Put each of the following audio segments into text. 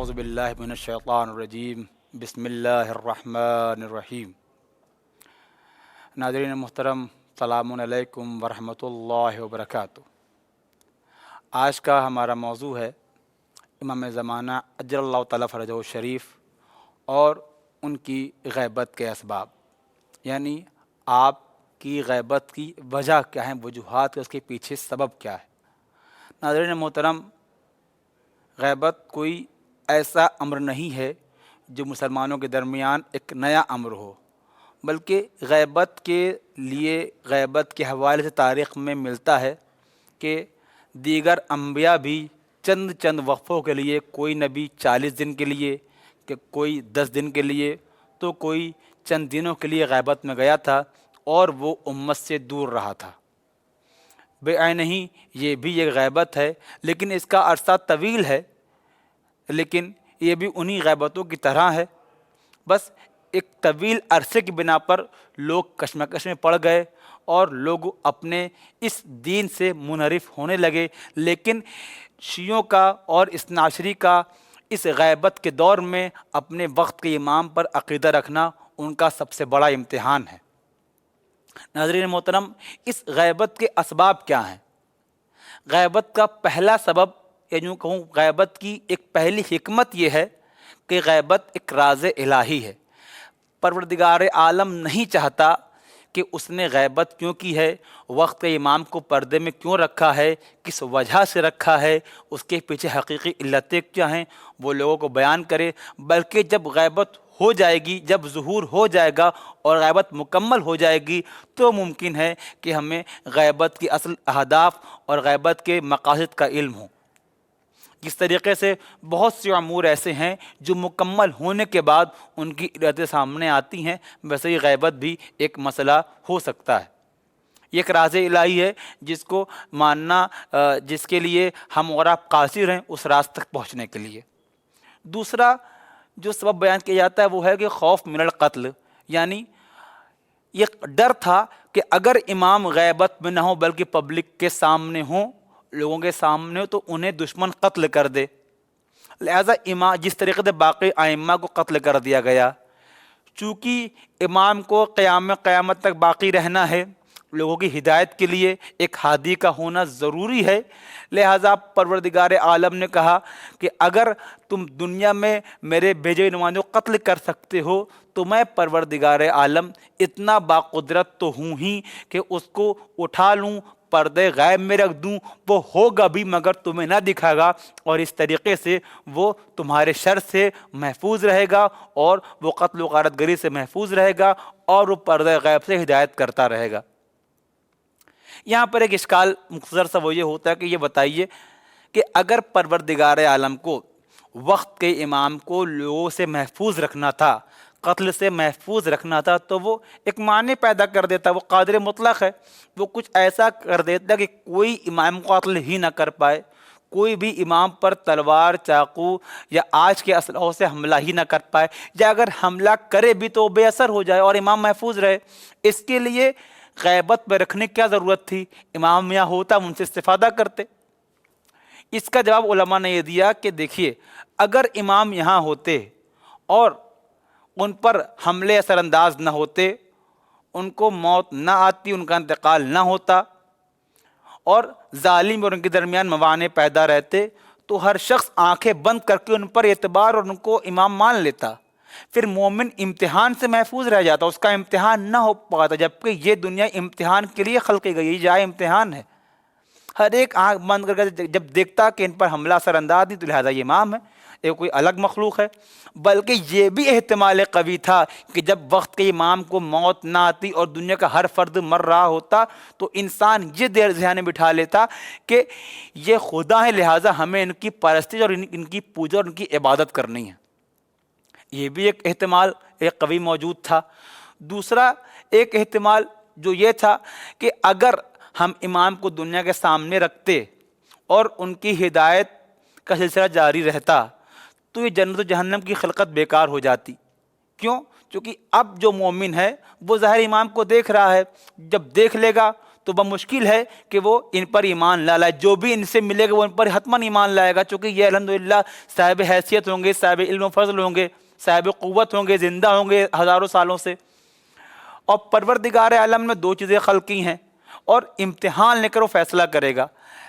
اعوذ باللہ من الشیطان الرجیم بسم اللہ الرحمن الرحیم۔ ناظرین محترم، السلام علیکم ورحمۃ اللہ وبرکاتہ۔ آج کا ہمارا موضوع ہے امام زمانہ اجل اللہ تعالیٰ فرجہ شریف اور ان کی غیبت کے اسباب، یعنی آپ کی غیبت کی وجہ کیا ہیں، وجوہات، اس کے پیچھے سبب کیا ہے۔ ناظرین محترم، غیبت کوئی ایسا امر نہیں ہے جو مسلمانوں کے درمیان ایک نیا امر ہو، بلکہ غیبت کے لیے، غیبت کے حوالے سے تاریخ میں ملتا ہے کہ دیگر انبیاء بھی چند وقفوں کے لیے، کوئی نبی 40 دن کے لیے، کہ کوئی 10 دن کے لیے، تو کوئی چند دنوں کے لیے غیبت میں گیا تھا اور وہ امت سے دور رہا تھا۔ بے عین ہی یہ بھی ایک غیبت ہے، لیکن اس کا عرصہ طویل ہے، لیکن یہ بھی انہی غیبتوں کی طرح ہے۔ بس ایک طویل عرصے کی بنا پر لوگ کشمکش میں پڑ گئے اور لوگ اپنے اس دین سے منحرف ہونے لگے۔ لیکن شیعوں کا اور اثنا عشری کا اس غیبت کے دور میں اپنے وقت کے امام پر عقیدہ رکھنا ان کا سب سے بڑا امتحان ہے۔ ناظرین محترم، اس غیبت کے اسباب کیا ہیں؟ غیبت کا پہلا سبب، یا یوں کہوں غیبت کی ایک پہلی حکمت یہ ہے کہ غیبت ایک راز الہی ہے۔ پروردگار عالم نہیں چاہتا کہ اس نے غیبت کیوں کی ہے، وقت کے امام کو پردے میں کیوں رکھا ہے، کس وجہ سے رکھا ہے، اس کے پیچھے حقیقی علتیں کیا ہیں، وہ لوگوں کو بیان کرے۔ بلکہ جب غیبت ہو جائے گی، جب ظہور ہو جائے گا اور غیبت مکمل ہو جائے گی، تو ممکن ہے کہ ہمیں غیبت کی اصل اہداف اور غیبت کے مقاصد کا علم ہو۔ جس طریقے سے بہت سے امور ایسے ہیں جو مکمل ہونے کے بعد ان کی علتیں سامنے آتی ہیں، ویسے ہی غیبت بھی ایک مسئلہ ہو سکتا ہے۔ یہ ایک راز الہی ہے جس کو ماننا، جس کے لیے ہم اور آپ قاصر ہیں اس راز تک پہنچنے کے لیے۔ دوسرا جو سبب بیان کیا جاتا ہے وہ ہے کہ خوف من القتل، یعنی یہ ڈر تھا کہ اگر امام غیبت میں نہ ہو بلکہ پبلک کے سامنے ہوں، لوگوں کے سامنے ہو، تو انہیں دشمن قتل کر دے۔ لہذا امام، جس طریقے سے باقی ائمہ کو قتل کر دیا گیا، چونکہ امام کو قیامت تک باقی رہنا ہے، لوگوں کی ہدایت کے لیے ایک ہادی کا ہونا ضروری ہے، لہذا پروردگار عالم نے کہا کہ اگر تم دنیا میں میرے بھیجے نمائندوں کو قتل کر سکتے ہو تو میں پروردگار عالم اتنا باقدرت تو ہوں ہی کہ اس کو اٹھا لوں، پردے غیب میں رکھ دوں، وہ ہوگا بھی مگر تمہیں نہ دکھائے گا، اور اس طریقے سے وہ تمہارے شر سے محفوظ رہے گا اور وہ قتل و غارت گری سے محفوظ رہے گا اور وہ پردے غیب سے ہدایت کرتا رہے گا۔ یہاں پر ایک اشکال مختصر سا وہ یہ ہوتا ہے کہ یہ بتائیے کہ اگر پروردگار عالم کو وقت کے امام کو لوگوں سے محفوظ رکھنا تھا، قتل سے محفوظ رکھنا تھا، تو وہ ایک معنی پیدا کر دیتا، وہ قادر مطلق ہے، وہ کچھ ایسا کر دیتا کہ کوئی امام کو قتل ہی نہ کر پائے، کوئی بھی امام پر تلوار، چاقو یا آج کے اسلحوں سے حملہ ہی نہ کر پائے، یا اگر حملہ کرے بھی تو بے اثر ہو جائے اور امام محفوظ رہے۔ اس کے لیے غیبت میں رکھنے کی کیا ضرورت تھی؟ امام یہاں ہوتا، ان سے استفادہ کرتے۔ اس کا جواب علماء نے یہ دیا کہ دیکھیے، اگر امام یہاں ہوتے اور ان پر حملے اثر انداز نہ ہوتے، ان کو موت نہ آتی، ان کا انتقال نہ ہوتا، اور ظالم اور ان کے درمیان موانع پیدا رہتے، تو ہر شخص آنکھیں بند کر کے ان پر اعتبار اور ان کو امام مان لیتا، پھر مومن امتحان سے محفوظ رہ جاتا، اس کا امتحان نہ ہو پاتا، جبکہ یہ دنیا امتحان کے لیے خلقی گئی، یہ جائے امتحان ہے۔ ہر ایک آنکھ بند کر کے جب دیکھتا کہ ان پر حملہ اثر انداز نہیں، تو لہٰذا یہ امام ہے، یہ کوئی الگ مخلوق ہے۔ بلکہ یہ بھی احتمال قوی تھا کہ جب وقت کے امام کو موت نہ آتی اور دنیا کا ہر فرد مر رہا ہوتا، تو انسان یہ دیر ذہن میں بٹھا لیتا کہ یہ خدا ہے، لہٰذا ہمیں ان کی پرستش اور ان کی پوجا اور ان کی عبادت کرنی ہے۔ یہ بھی ایک احتمال ایک قوی موجود تھا۔ دوسرا ایک احتمال جو یہ تھا کہ اگر ہم امام کو دنیا کے سامنے رکھتے اور ان کی ہدایت کا سلسلہ جاری رہتا، تو یہ جنت و جہنم کی خلقت بیکار ہو جاتی۔ کیوں؟ کیونکہ اب جو مومن ہے وہ ظاہر امام کو دیکھ رہا ہے، جب دیکھ لے گا تو بمشکل ہے کہ وہ ان پر ایمان لا لائے. جو بھی ان سے ملے گا وہ ان پر حتماً ایمان لائے گا، چونکہ یہ الحمدللہ صاحب حیثیت ہوں گے، صاحب علم و فضل ہوں گے، صاحب قوت ہوں گے، زندہ ہوں گے ہزاروں سالوں سے. اور پروردگار عالم نے 2 چیزیں خلق کی ہیں اور امتحان لے کر وہ فیصلہ کرے گا.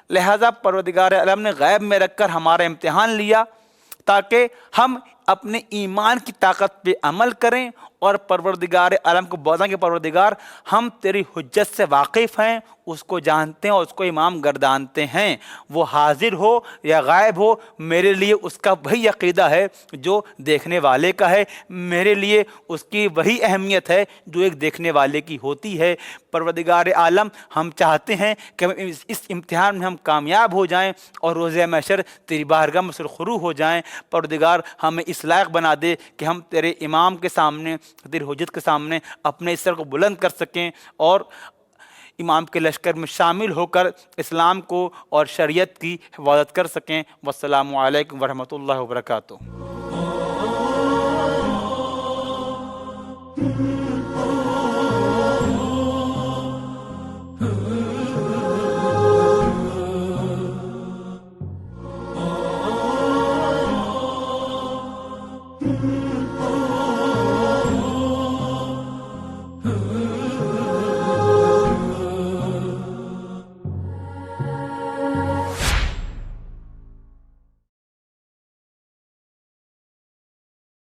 لہٰذا پروردگار عالم نے غیب میں رکھ کر ہمارا امتحان لیا تاکہ ہم اپنے ایمان کی طاقت پہ عمل کریں اور پروردگار عالم کو بتائیں کہ پروردگار ہم تیری حجت سے واقف ہیں، اس کو جانتے ہیں اور اس کو امام گردانتے ہیں. وہ حاضر ہو یا غائب ہو، میرے لیے اس کا وہی عقیدہ ہے جو دیکھنے والے کا ہے، میرے لیے اس کی وہی اہمیت ہے جو ایک دیکھنے والے کی ہوتی ہے. پروردگار عالم ہم چاہتے ہیں کہ ہم اس امتحان میں ہم کامیاب ہو جائیں اور روز محشر تیری بارگاہ میں سرخرو ہو جائیں. پروردگار ہمیں اس لائق بنا دے کہ ہم تیرے امام کے سامنے، تیری حجت کے سامنے اپنے اس سر کو بلند کر سکیں اور امام کے لشکر میں شامل ہو کر اسلام کو اور شریعت کی حفاظت کر سکیں. والسلام علیکم ورحمۃ اللہ وبرکاتہ.